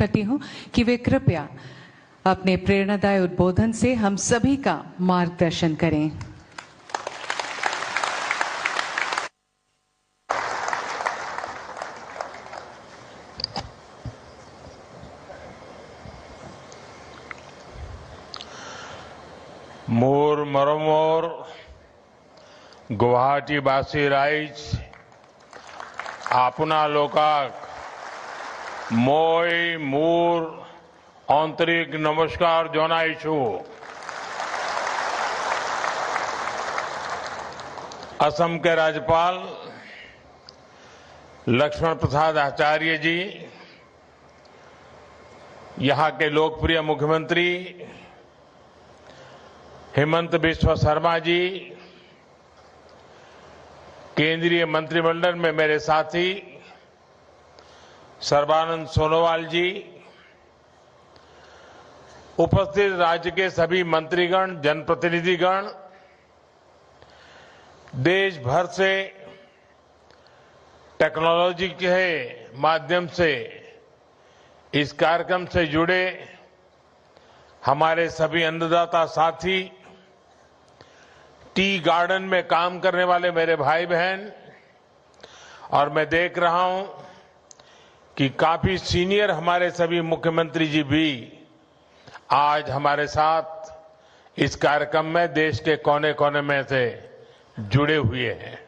करती हूं कि वे कृपया अपने प्रेरणादायी उद्बोधन से हम सभी का मार्गदर्शन करें। मोर मरमोर गुवाहाटीबासी राइज आपना लोकाक मोय मोर आंतरिक नमस्कार जनाई छूं। असम के राज्यपाल लक्ष्मण प्रसाद आचार्य जी, यहां के लोकप्रिय मुख्यमंत्री हेमंत बिस्वा शर्मा जी, केंद्रीय मंत्रिमंडल में मेरे साथी सर्बानंद सोनोवाल जी, उपस्थित राज्य के सभी मंत्रीगण, जनप्रतिनिधिगण, देश भर से टेक्नोलॉजी के माध्यम से इस कार्यक्रम से जुड़े हमारे सभी अन्नदाता साथी, टी गार्डन में काम करने वाले मेरे भाई बहन, और मैं देख रहा हूं कि काफी सीनियर हमारे सभी मुख्यमंत्री जी भी आज हमारे साथ इस कार्यक्रम में देश के कोने कोने में से जुड़े हुए हैं।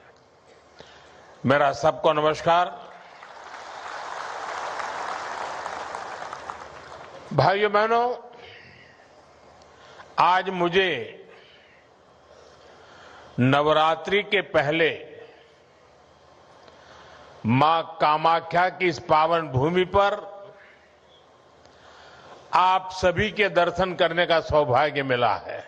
मेरा सबको नमस्कार। भाइयों बहनों, आज मुझे नवरात्रि के पहले मां कामाख्या की इस पावन भूमि पर आप सभी के दर्शन करने का सौभाग्य मिला है।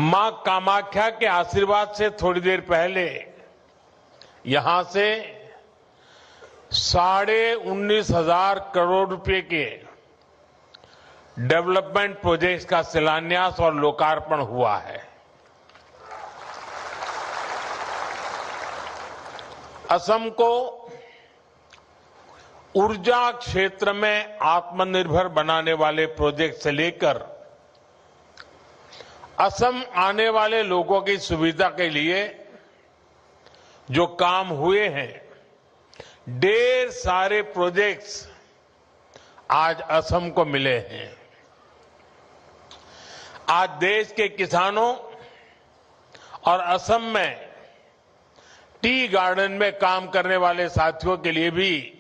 मां कामाख्या के आशीर्वाद से थोड़ी देर पहले यहां से 19,500 करोड़ रुपए के डेवलपमेंट प्रोजेक्ट्स का शिलान्यास और लोकार्पण हुआ है। असम को ऊर्जा क्षेत्र में आत्मनिर्भर बनाने वाले प्रोजेक्ट से लेकर असम आने वाले लोगों की सुविधा के लिए जो काम हुए हैं, ढेर सारे प्रोजेक्ट्स आज असम को मिले हैं। आज देश के किसानों और असम में टी गार्डन में काम करने वाले साथियों के लिए भी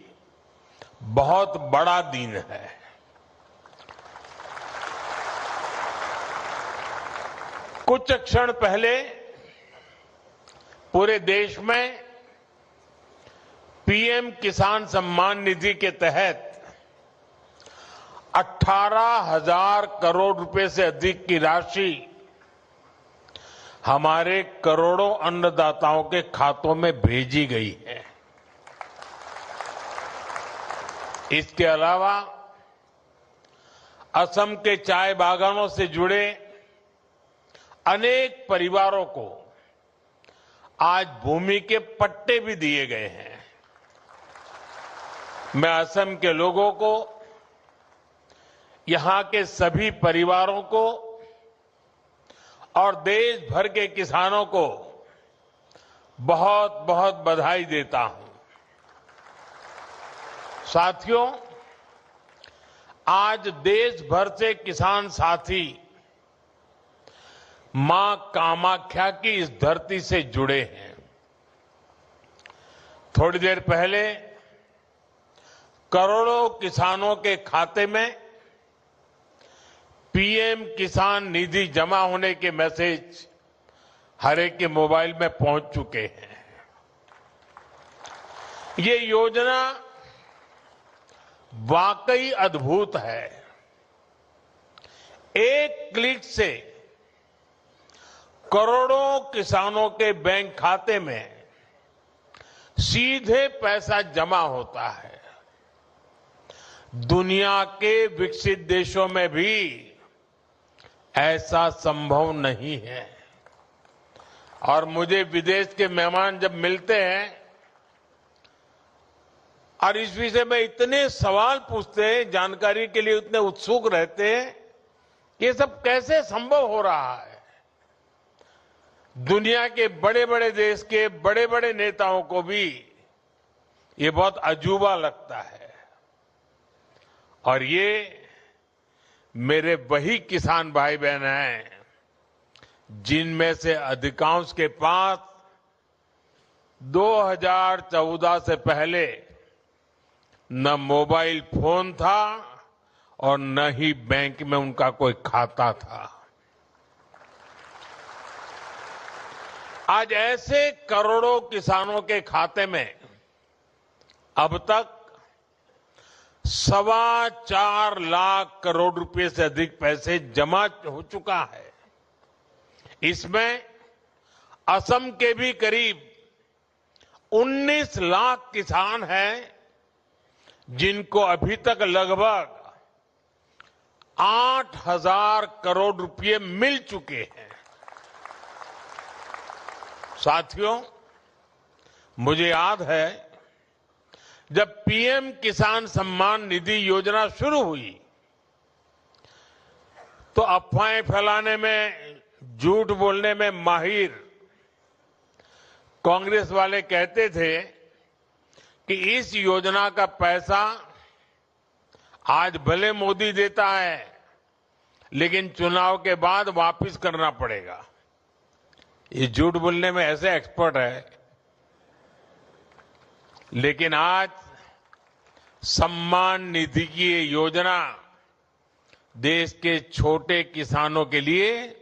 बहुत बड़ा दिन है। कुछ क्षण पहले पूरे देश में पीएम किसान सम्मान निधि के तहत 18,000 करोड़ रुपए से अधिक की राशि हमारे करोड़ों अन्नदाताओं के खातों में भेजी गई है। इसके अलावा असम के चाय बागानों से जुड़े अनेक परिवारों को आज भूमि के पट्टे भी दिए गए हैं। मैं असम के लोगों को, यहां के सभी परिवारों को और देश भर के किसानों को बहुत बहुत बधाई देता हूं। साथियों, आज देश भर से किसान साथी मां कामाख्या की इस धरती से जुड़े हैं। थोड़ी देर पहले करोड़ों किसानों के खाते में पीएम किसान निधि जमा होने के मैसेज हर एक के मोबाइल में पहुंच चुके हैं। ये योजना वाकई अद्भुत है। एक क्लिक से करोड़ों किसानों के बैंक खाते में सीधे पैसा जमा होता है। दुनिया के विकसित देशों में भी ऐसा संभव नहीं है। और मुझे विदेश के मेहमान जब मिलते हैं और इस विषय में इतने सवाल पूछते हैं, जानकारी के लिए इतने उत्सुक रहते हैं, ये सब कैसे संभव हो रहा है। दुनिया के बड़े बड़े देश के बड़े बड़े नेताओं को भी ये बहुत अजूबा लगता है। और ये मेरे वही किसान भाई बहन हैं जिनमें से अधिकांश के पास 2014 से पहले न मोबाइल फोन था और न ही बैंक में उनका कोई खाता था। आज ऐसे करोड़ों किसानों के खाते में अब तक 4.25 लाख करोड़ रुपए से अधिक पैसे जमा हो चुका है। इसमें असम के भी करीब 19 लाख किसान हैं जिनको अभी तक लगभग 8,000 करोड़ रुपए मिल चुके हैं। साथियों, मुझे याद है जब पीएम किसान सम्मान निधि योजना शुरू हुई तो अफवाहें फैलाने में, झूठ बोलने में माहिर कांग्रेस वाले कहते थे कि इस योजना का पैसा आज भले मोदी देता है लेकिन चुनाव के बाद वापस करना पड़ेगा। ये झूठ बोलने में ऐसे एक्सपर्ट है। लेकिन आज सम्मान निधि की ये योजना देश के छोटे किसानों के लिए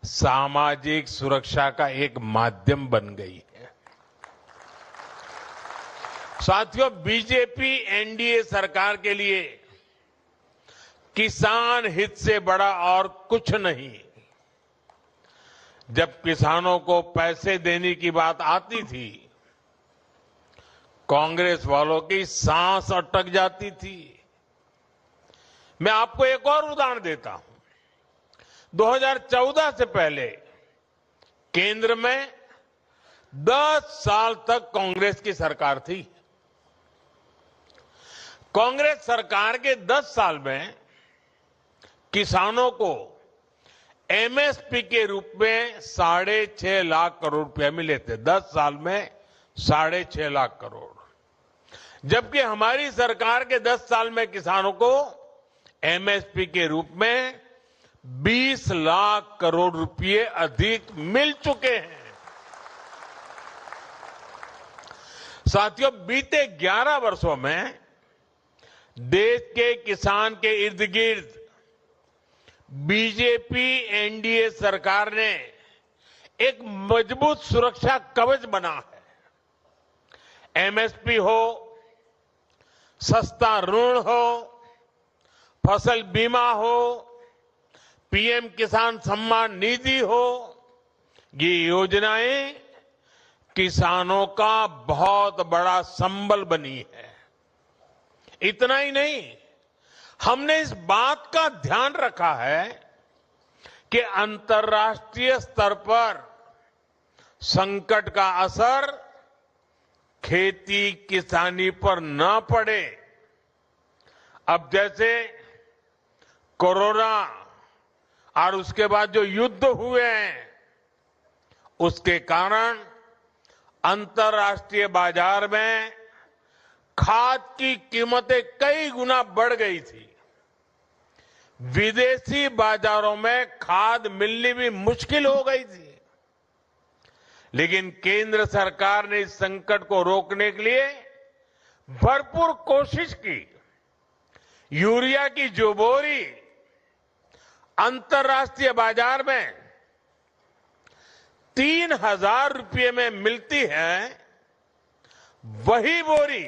सामाजिक सुरक्षा का एक माध्यम बन गई है। साथियों, बीजेपी एनडीए सरकार के लिए किसान हित से बड़ा और कुछ नहीं। जब किसानों को पैसे देने की बात आती थी, कांग्रेस वालों की सांस अटक जाती थी। मैं आपको एक और उदाहरण देता हूं। 2014 से पहले केंद्र में 10 साल तक कांग्रेस की सरकार थी। कांग्रेस सरकार के 10 साल में किसानों को एमएसपी के रूप में 6.5 लाख करोड़ रुपए मिले थे। 10 साल में 6.5 लाख करोड़, जबकि हमारी सरकार के 10 साल में किसानों को एमएसपी के रूप में 20 लाख करोड़ रुपए अधिक मिल चुके हैं। साथियों, बीते 11 वर्षों में देश के किसान के इर्द गिर्द बीजेपी एनडीए सरकार ने एक मजबूत सुरक्षा कवच बना है। एमएसपी हो, सस्ता ऋण हो, फसल बीमा हो, पीएम किसान सम्मान निधि हो, ये योजनाएं किसानों का बहुत बड़ा संबल बनी है। इतना ही नहीं, हमने इस बात का ध्यान रखा है कि अंतर्राष्ट्रीय स्तर पर संकट का असर खेती किसानी पर न पड़े। अब जैसे कोरोना और उसके बाद जो युद्ध हुए हैं, उसके कारण अंतर्राष्ट्रीय बाजार में खाद की कीमतें कई गुना बढ़ गई थी। विदेशी बाजारों में खाद मिलनी भी मुश्किल हो गई थी। लेकिन केंद्र सरकार ने इस संकट को रोकने के लिए भरपूर कोशिश की। यूरिया की जो बोरी अंतर्राष्ट्रीय बाजार में 3,000 रुपये में मिलती है, वही बोरी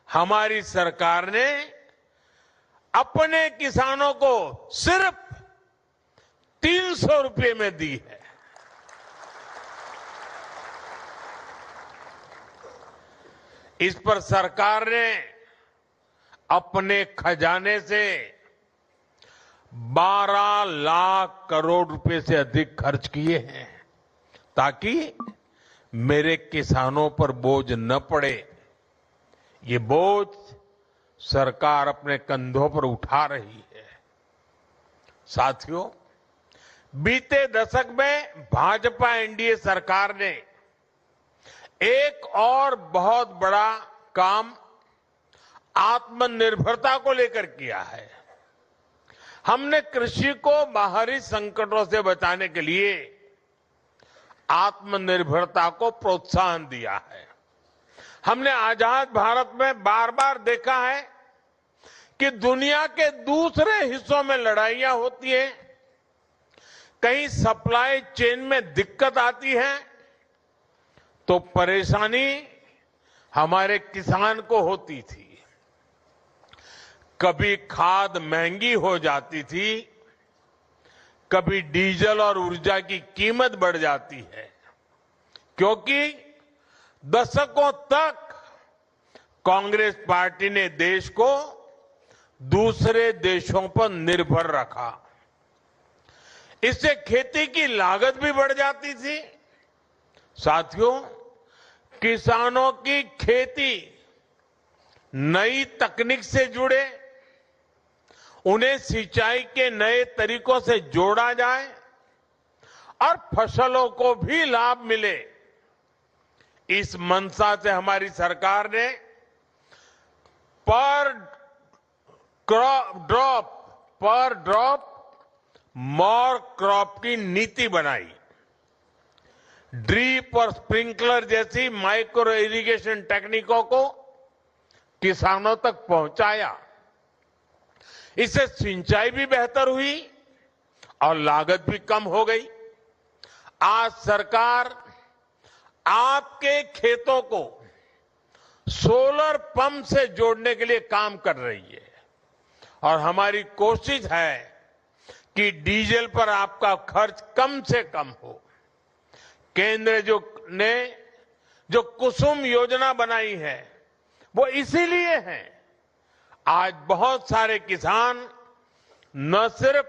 हमारी सरकार ने अपने किसानों को सिर्फ 300 रुपये में दी है। इस पर सरकार ने अपने खजाने से 12 लाख करोड़ रुपए से अधिक खर्च किए हैं ताकि मेरे किसानों पर बोझ न पड़े। ये बोझ सरकार अपने कंधों पर उठा रही है। साथियों, बीते दशक में भाजपा एनडीए सरकार ने एक और बहुत बड़ा काम आत्मनिर्भरता को लेकर किया है। हमने कृषि को बाहरी संकटों से बचाने के लिए आत्मनिर्भरता को प्रोत्साहन दिया है। हमने आजाद भारत में बार बार देखा है कि दुनिया के दूसरे हिस्सों में लड़ाइयां होती हैं, कहीं सप्लाई चेन में दिक्कत आती है तो परेशानी हमारे किसान को होती थी। कभी खाद महंगी हो जाती थी, कभी डीजल और ऊर्जा की कीमत बढ़ जाती है, क्योंकि दशकों तक कांग्रेस पार्टी ने देश को दूसरे देशों पर निर्भर रखा। इससे खेती की लागत भी बढ़ जाती थी। साथियों, किसानों की खेती नई तकनीक से जुड़े, उन्हें सिंचाई के नए तरीकों से जोड़ा जाए और फसलों को भी लाभ मिले, इस मंशा से हमारी सरकार ने पर ड्रॉप मोर क्रॉप की नीति बनाई। ड्रीप और स्प्रिंकलर जैसी माइक्रो इरिगेशन टेक्निकों को किसानों तक पहुंचाया। इससे सिंचाई भी बेहतर हुई और लागत भी कम हो गई। आज सरकार आपके खेतों को सोलर पंप से जोड़ने के लिए काम कर रही है और हमारी कोशिश है कि डीजल पर आपका खर्च कम से कम हो। केंद्र ने जो कुसुम योजना बनाई है वो इसीलिए है। आज बहुत सारे किसान न सिर्फ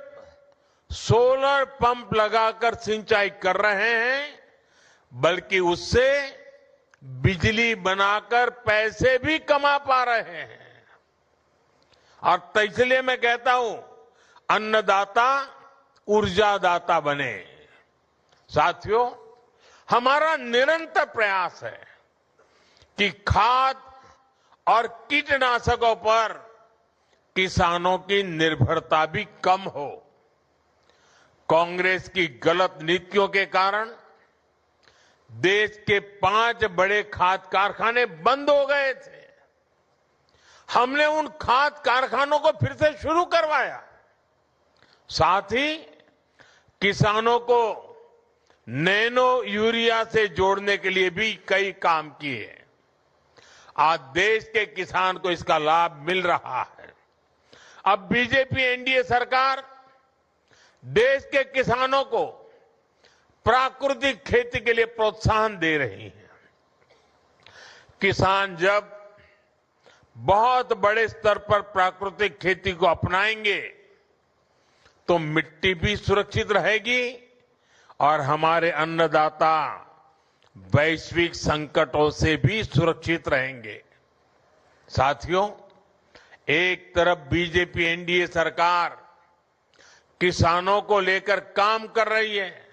सोलर पंप लगाकर सिंचाई कर रहे हैं, बल्कि उससे बिजली बनाकर पैसे भी कमा पा रहे हैं। और इसलिए मैं कहता हूं, अन्नदाता ऊर्जादाता बने। साथियों, हमारा निरंतर प्रयास है कि खाद और कीटनाशकों पर किसानों की निर्भरता भी कम हो। कांग्रेस की गलत नीतियों के कारण देश के 5 बड़े खाद कारखाने बंद हो गए थे। हमने उन खाद कारखानों को फिर से शुरू करवाया। साथ ही किसानों को नैनो यूरिया से जोड़ने के लिए भी कई काम किए। आज देश के किसान को इसका लाभ मिल रहा है। अब बीजेपी एनडीए सरकार देश के किसानों को प्राकृतिक खेती के लिए प्रोत्साहन दे रही है। किसान जब बहुत बड़े स्तर पर प्राकृतिक खेती को अपनाएंगे तो मिट्टी भी सुरक्षित रहेगी और हमारे अन्नदाता वैश्विक संकटों से भी सुरक्षित रहेंगे। साथियों, एक तरफ बीजेपी एनडीए सरकार किसानों को लेकर काम कर रही है,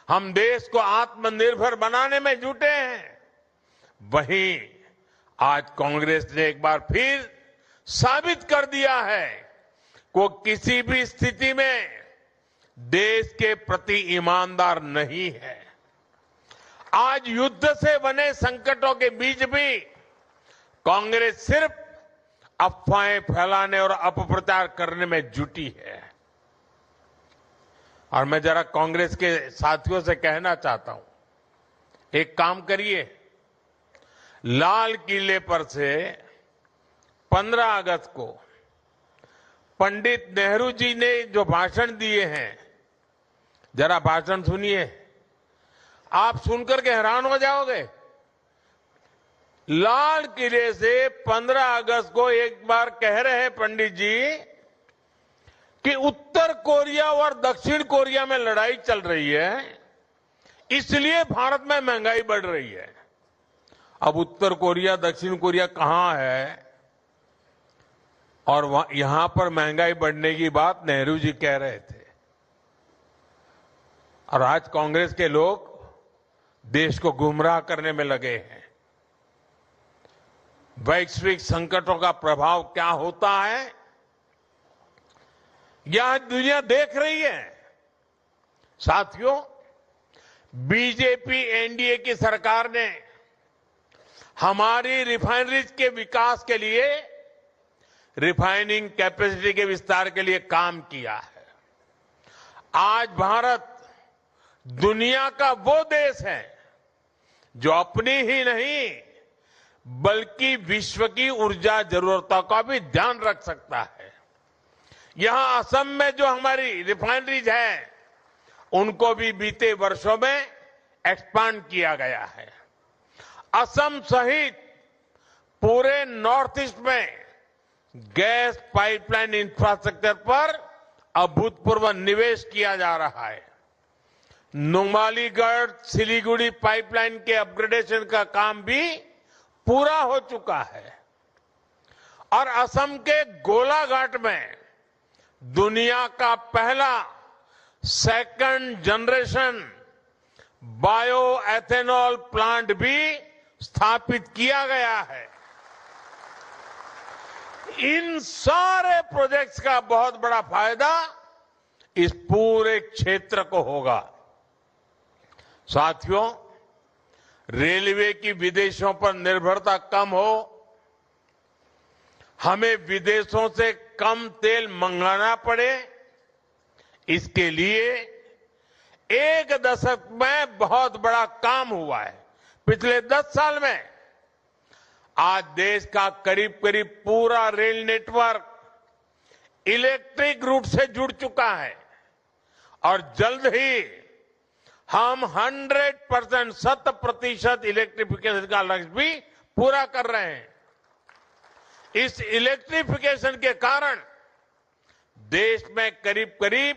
हम देश को आत्मनिर्भर बनाने में जुटे हैं। वहीं आज कांग्रेस ने एक बार फिर साबित कर दिया है कि वो किसी भी स्थिति में देश के प्रति ईमानदार नहीं है। आज युद्ध से बने संकटों के बीच भी कांग्रेस सिर्फ अफवाहें फैलाने और अपप्रचार करने में जुटी है। और मैं जरा कांग्रेस के साथियों से कहना चाहता हूं, एक काम करिए, लाल किले पर से 15 अगस्त को पंडित नेहरू जी ने जो भाषण दिए हैं, जरा भाषण सुनिए, आप सुनकर के हैरान हो जाओगे। लाल किले से 15 अगस्त को एक बार कह रहे हैं पंडित जी कि उत्तर कोरिया और दक्षिण कोरिया में लड़ाई चल रही है, इसलिए भारत में महंगाई बढ़ रही है। अब उत्तर कोरिया, दक्षिण कोरिया कहां है और यहां पर महंगाई बढ़ने की बात नेहरू जी कह रहे थे, और आज कांग्रेस के लोग देश को गुमराह करने में लगे हैं। वैश्विक संकटों का प्रभाव क्या होता है, यह दुनिया देख रही है। साथियों, बीजेपी एनडीए की सरकार ने हमारी रिफाइनरीज के विकास के लिए, रिफाइनिंग कैपेसिटी के विस्तार के लिए काम किया है। आज भारत दुनिया का वो देश है जो अपनी ही नहीं बल्कि विश्व की ऊर्जा जरूरतों का भी ध्यान रख सकता है। यहां असम में जो हमारी रिफाइनरीज है, उनको भी बीते वर्षों में एक्सपांड किया गया है। असम सहित पूरे नॉर्थ ईस्ट में गैस पाइपलाइन इंफ्रास्ट्रक्चर पर अभूतपूर्व निवेश किया जा रहा है। नुमालीगढ़ सिलीगुड़ी पाइपलाइन के अपग्रेडेशन का काम भी पूरा हो चुका है और असम के गोलाघाट में दुनिया का पहला second generation bio ethanol plant भी स्थापित किया गया है। इन सारे प्रोजेक्ट्स का बहुत बड़ा फायदा इस पूरे क्षेत्र को होगा। साथियों, रेलवे की विदेशों पर निर्भरता कम हो, हमें विदेशों से कम तेल मंगाना पड़े, इसके लिए एक दशक में बहुत बड़ा काम हुआ है। पिछले 10 साल में आज देश का करीब करीब पूरा रेल नेटवर्क इलेक्ट्रिक रूट से जुड़ चुका है और जल्द ही हम 100% 100% इलेक्ट्रिफिकेशन का लक्ष्य भी पूरा कर रहे हैं। इस इलेक्ट्रिफिकेशन के कारण देश में करीब करीब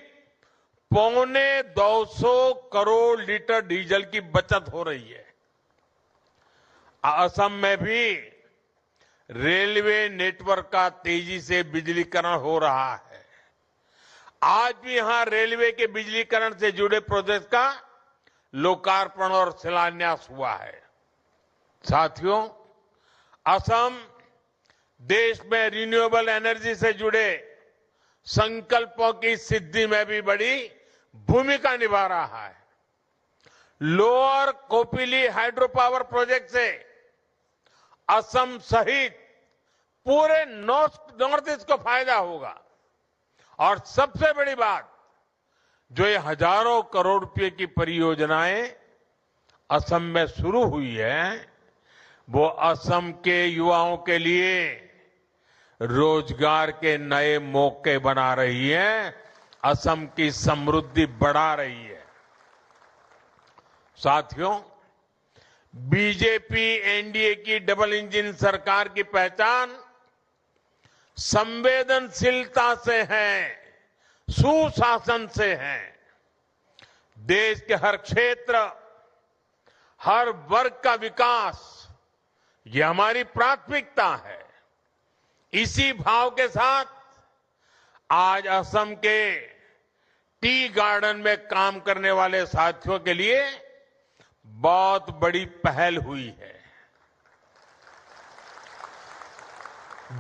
250 करोड़ लीटर डीजल की बचत हो रही है। असम में भी रेलवे नेटवर्क का तेजी से बिजलीकरण हो रहा है। आज भी यहां रेलवे के बिजलीकरण से जुड़े प्रोजेक्ट का लोकार्पण और शिलान्यास हुआ है। साथियों, असम देश में रिन्यूएबल एनर्जी से जुड़े संकल्पों की सिद्धि में भी बड़ी भूमिका निभा रहा है। Lower Kopili hydro power project से असम सहित पूरे नॉर्थ ईस्ट को फायदा होगा और सबसे बड़ी बात, जो ये हजारों करोड़ रुपए की परियोजनाएं असम में शुरू हुई है, वो असम के युवाओं के लिए रोजगार के नए मौके बना रही है, असम की समृद्धि बढ़ा रही है। साथियों, बीजेपी एनडीए की डबल इंजन सरकार की पहचान संवेदनशीलता से है, सुशासन से है। देश के हर क्षेत्र, हर वर्ग का विकास, ये हमारी प्राथमिकता है। इसी भाव के साथ आज असम के टी गार्डन में काम करने वाले साथियों के लिए बहुत बड़ी पहल हुई है।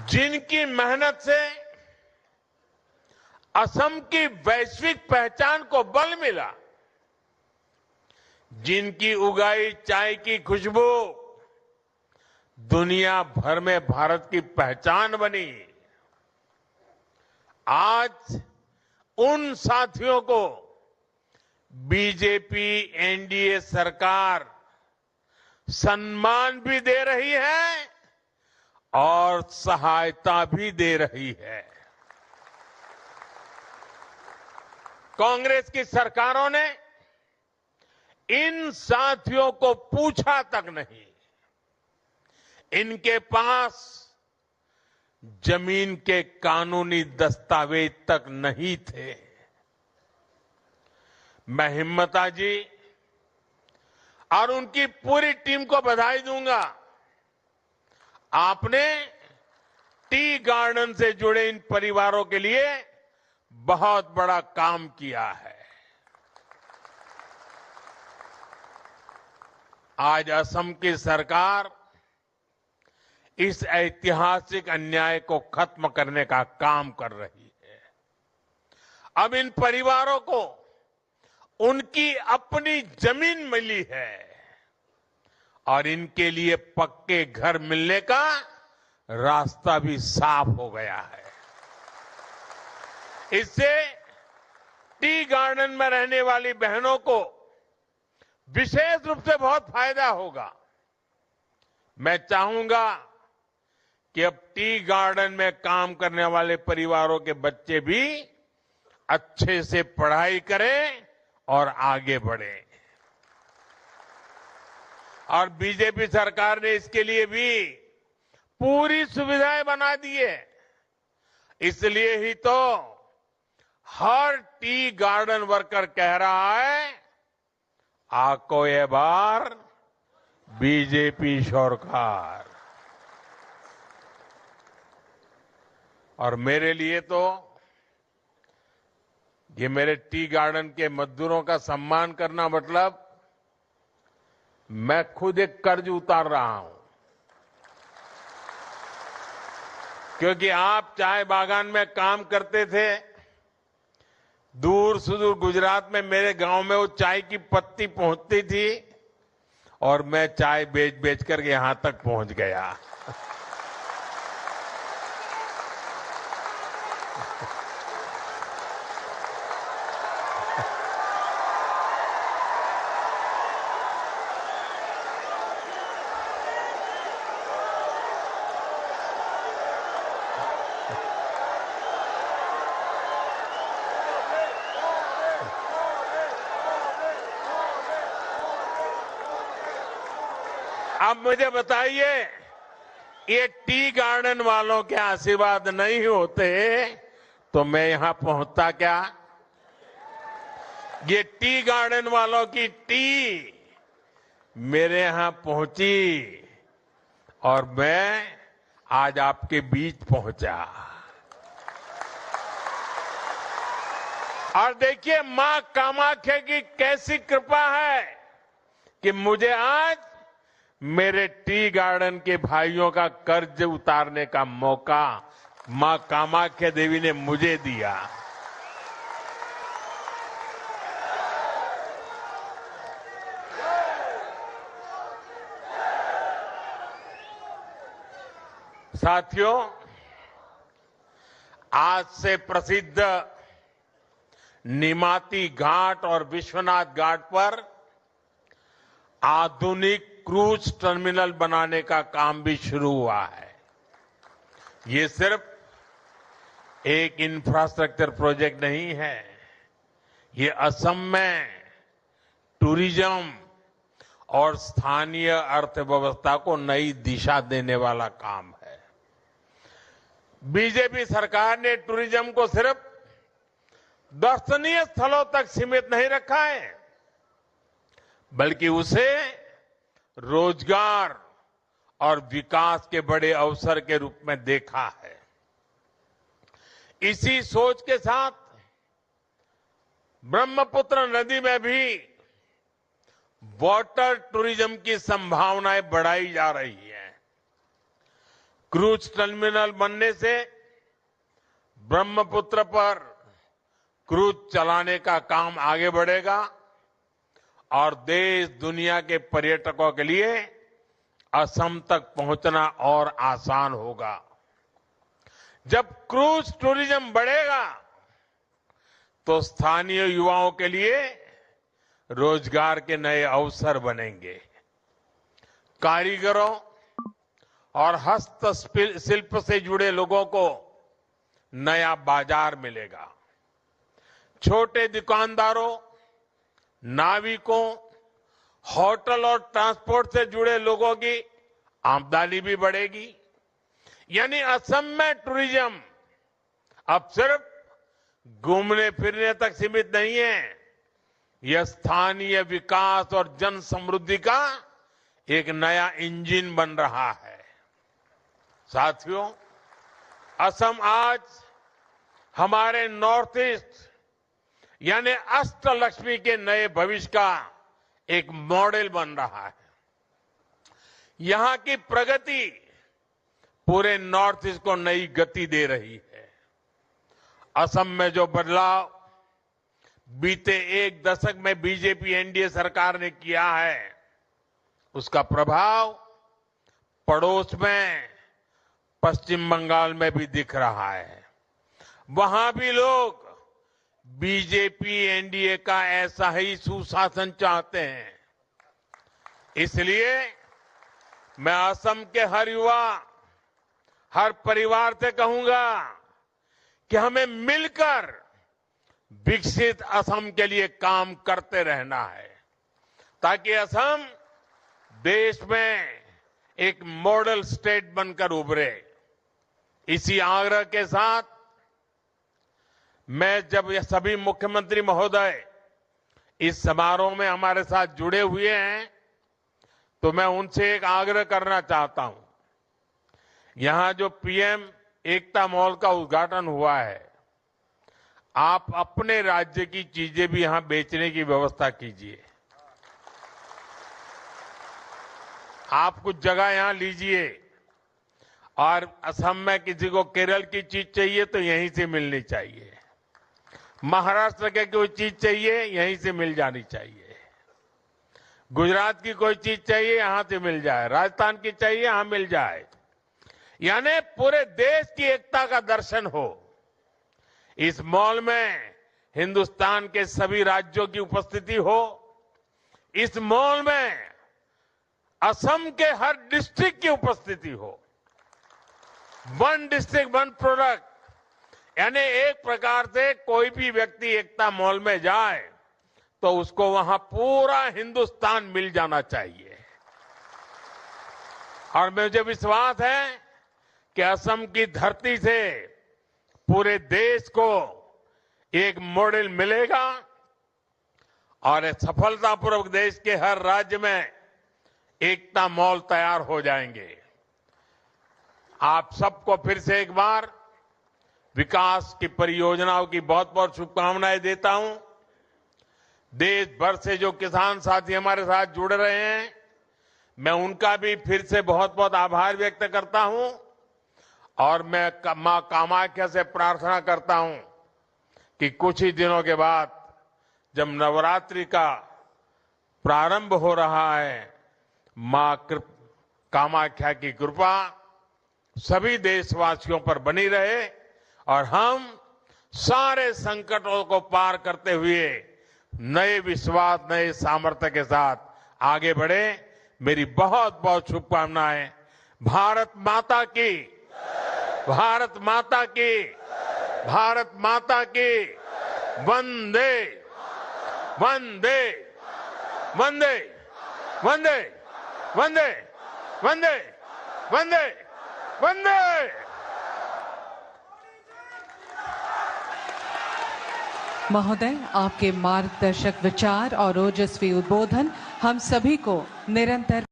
जिनकी मेहनत से असम की वैश्विक पहचान को बल मिला, जिनकी उगाई चाय की खुशबू दुनिया भर में भारत की पहचान बनी, आज उन साथियों को बीजेपी एनडीए सरकार सम्मान भी दे रही है और सहायता भी दे रही है। कांग्रेस की सरकारों ने इन साथियों को पूछा तक नहीं, इनके पास जमीन के कानूनी दस्तावेज तक नहीं थे। मैं हिम्मता जी और उनकी पूरी टीम को बधाई दूंगा आपने टी गार्डन से जुड़े इन परिवारों के लिए बहुत बड़ा काम किया है। आज असम की सरकार इस ऐतिहासिक अन्याय को खत्म करने का काम कर रही है। अब इन परिवारों को उनकी अपनी जमीन मिली है और इनके लिए पक्के घर मिलने का रास्ता भी साफ हो गया है। इससे टी गार्डन में रहने वाली बहनों को विशेष रूप से बहुत फायदा होगा। मैं चाहूंगा कि अब टी गार्डन में काम करने वाले परिवारों के बच्चे भी अच्छे से पढ़ाई करें और आगे बढ़ें। और बीजेपी सरकार ने इसके लिए भी पूरी सुविधाएं बना दी है। इसलिए ही तो हर टी गार्डन वर्कर कह रहा है, आको ये बार बीजेपी सरकार। और मेरे लिए तो ये मेरे टी गार्डन के मजदूरों का सम्मान करना मतलब मैं खुद एक कर्ज उतार रहा हूं, क्योंकि आप चाय बागान में काम करते थे। दूर सुदूर गुजरात में मेरे गांव में वो चाय की पत्ती पहुंचती थी और मैं चाय बेच बेच करके यहां तक पहुंच गया। अब मुझे बताइए, ये टी गार्डन वालों के आशीर्वाद नहीं होते तो मैं यहां पहुंचता क्या? ये टी गार्डन वालों की टी मेरे यहां पहुंची और मैं आज आपके बीच पहुंचा। और देखिए मां कामाख्या की कैसी कृपा है कि मुझे आज मेरे टी गार्डन के भाइयों का कर्ज उतारने का मौका मां कामाख्या देवी ने मुझे दिया। साथियों, आज से प्रसिद्ध निमाती घाट और विश्वनाथ घाट पर आधुनिक क्रूज टर्मिनल बनाने का काम भी शुरू हुआ है। ये सिर्फ एक इंफ्रास्ट्रक्चर प्रोजेक्ट नहीं है, ये असम में टूरिज्म और स्थानीय अर्थव्यवस्था को नई दिशा देने वाला काम है। बीजेपी सरकार ने टूरिज्म को सिर्फ दर्शनीय स्थलों तक सीमित नहीं रखा है, बल्कि उसे रोजगार और विकास के बड़े अवसर के रूप में देखा है। इसी सोच के साथ ब्रह्मपुत्र नदी में भी वाटर टूरिज्म की संभावनाएं बढ़ाई जा रही है। क्रूज टर्मिनल बनने से ब्रह्मपुत्र पर क्रूज चलाने का काम आगे बढ़ेगा और देश दुनिया के पर्यटकों के लिए असम तक पहुंचना और आसान होगा। जब क्रूज टूरिज्म बढ़ेगा तो स्थानीय युवाओं के लिए रोजगार के नए अवसर बनेंगे। कारीगरों और हस्तशिल्प से जुड़े लोगों को नया बाजार मिलेगा। छोटे दुकानदारों, नाविकों, होटल और ट्रांसपोर्ट से जुड़े लोगों की आमदनी भी बढ़ेगी। यानी असम में टूरिज्म अब सिर्फ घूमने फिरने तक सीमित नहीं है, यह स्थानीय विकास और जन समृद्धि का एक नया इंजन बन रहा है। साथियों, असम आज हमारे नॉर्थ ईस्ट यानी अष्टलक्ष्मी के नए भविष्य का एक मॉडल बन रहा है। यहां की प्रगति पूरे नॉर्थ ईस्ट को नई गति दे रही है। असम में जो बदलाव बीते एक दशक में बीजेपी एनडीए सरकार ने किया है, उसका प्रभाव पड़ोस में पश्चिम बंगाल में भी दिख रहा है। वहां भी लोग बीजेपी एनडीए का ऐसा ही सुशासन चाहते हैं। इसलिए मैं असम के हर युवा, हर परिवार से कहूंगा कि हमें मिलकर विकसित असम के लिए काम करते रहना है, ताकि असम देश में एक मॉडल स्टेट बनकर उभरे। इसी आग्रह के साथ मैं जब ये सभी मुख्यमंत्री महोदय इस समारोह में हमारे साथ जुड़े हुए हैं, तो मैं उनसे एक आग्रह करना चाहता हूं। यहां जो पीएम एकता मॉल का उद्घाटन हुआ है, आप अपने राज्य की चीजें भी यहां बेचने की व्यवस्था कीजिए। आप कुछ जगह यहां लीजिए और असम में किसी को केरल की चीज चाहिए तो यहीं से मिलनी चाहिए, महाराष्ट्र के कोई चीज चाहिए यहीं से मिल जानी चाहिए, गुजरात की कोई चीज चाहिए यहां से मिल जाए, राजस्थान की चाहिए यहां मिल जाए। यानी पूरे देश की एकता का दर्शन हो। इस मॉल में हिंदुस्तान के सभी राज्यों की उपस्थिति हो। इस मॉल में असम के हर डिस्ट्रिक्ट की उपस्थिति हो। वन डिस्ट्रिक्ट वन प्रोडक्ट, यानी एक प्रकार से कोई भी व्यक्ति एकता मॉल में जाए तो उसको वहां पूरा हिंदुस्तान मिल जाना चाहिए। और मुझे विश्वास है कि असम की धरती से पूरे देश को एक मॉडल मिलेगा और सफलतापूर्वक देश के हर राज्य में एकता मॉल तैयार हो जाएंगे। आप सबको फिर से एक बार विकास की परियोजनाओं की बहुत बहुत शुभकामनाएं देता हूं। देश भर से जो किसान साथी हमारे साथ जुड़ रहे हैं, मैं उनका भी फिर से बहुत बहुत आभार व्यक्त करता हूं और मैं मां कामाख्या से प्रार्थना करता हूं कि कुछ ही दिनों के बाद जब नवरात्रि का प्रारंभ हो रहा है, मां कामाख्या की कृपा सभी देशवासियों पर बनी रहे और हम सारे संकटों को पार करते हुए नए विश्वास, नए सामर्थ्य के साथ आगे बढ़े। मेरी बहुत बहुत शुभकामनाएं। भारत माता की, भारत माता की, भारत माता की। वंदे वंदे वंदे वंदे वंदे वंदे वंदे वंदे। महोदय, आपके मार्गदर्शक विचार और ओजस्वी उद्बोधन हम सभी को निरंतर